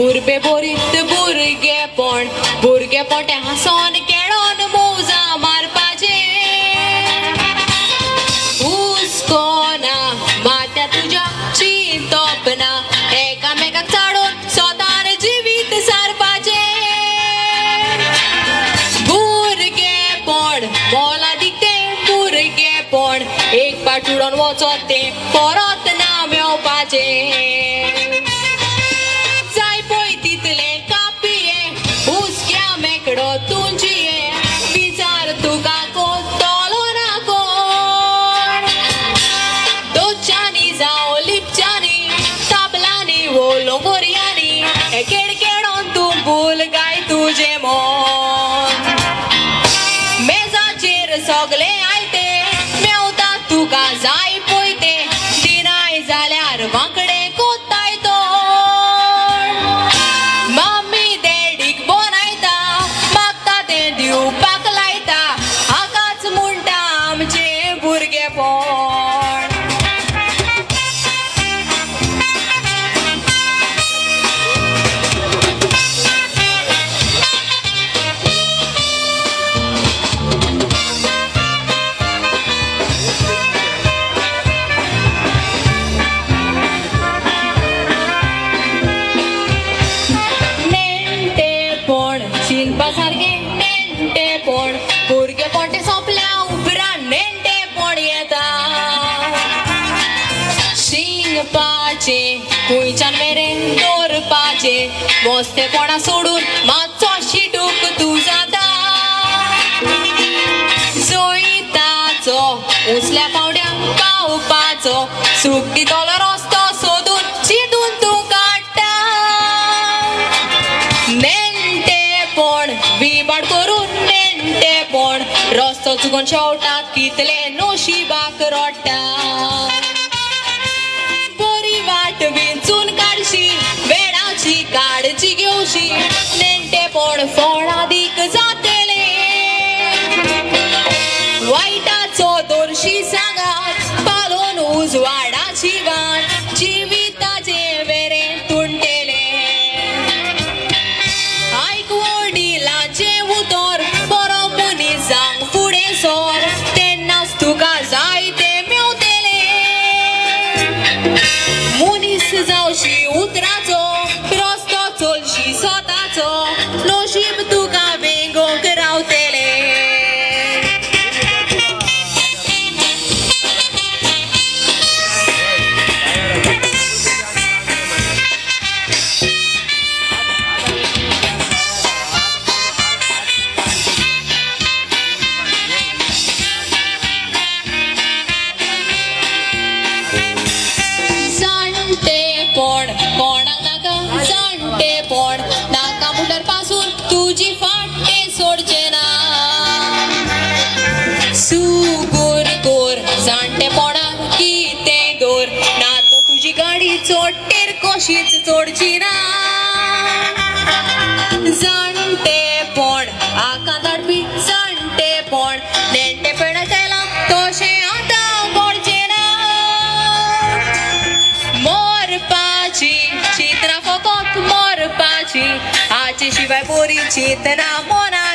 उर्बे बोरीत भुरगेपण भुरगेपण हांसोन खेळोन मौजा मारपाचे हुस्कोना माथ्या तुज्या चिंतोपना एकामेकाक चाडून स्वतान जिवीत सारपाचे भुरगेपण मोला दिकते भुरगेपण एक पाट उडोन वचोन ते परत ना मेवपाचे जाय पळय तितले कापिये हुस्क्या मेकडो तुंजिये विचार तुका कोत्तलो ना कोण दोच्यांनी जावं लिपच्यांनी ताबलांनी वो लोंगोरयांनी हे केडकेडोन तूं भूल गाय तुजें मोन मेजाचेर सगले आयते मेवता तुका जाय पळय ते दिनाय जाल्यार वांकडे कोत्ताय तोंड मम्मी डॅडीक बोनायता मागता तें दिवपाक लायता हाकाच म्हणटा आमचें भुरगेपण चिंतपा सारकें नेणटेपण भुरगेपण तें सोंपल्या उपरांत नेणटेपण येता शिंगपाचें खुंयच्यान मेरेन दवरपाचें मस्तेपणा सोडून मातसो शिटूक तूं जाता जोईताचो उसल्या पावड्याक पावपाचो सूख दितलो रस्तो सोदून चिंतून तूं काडटा विबाड करून नेणटेपण रस्तो चुकोन शेवटा कितले नशिबाक रडटा बरी वाट विंचून काडशी वेळाची काळजी घेवशी नेणटेपण फळादीक जातले वायटाचो दोरशी सांगात पालोन उजवाडाची वाट जिविताचे वेरें तुंटेले उतर बरो मनीस जावंक फुडें सर तेन्नाच तुका जाय तें मेवतले मनीस जावशी उतराचो रस्तो चलशी स्वताचो नशीब तुका वेगोंक रावतले कोणाक नाका जाणटेपण नाका मुटर पासून तुजी फाटे सोडचे ना सुगोर गोर जाणटेपणाक कितें दोर ना तो तुजी गाडी चोडटेर कशीच चोडची ना जाणटेपण आका धाडपी जाणटेपण नेणटेपण केला तशें आतां घडचें ना चिंतना फकत मरपाची हाचे शिवाय बरी चिंतना मना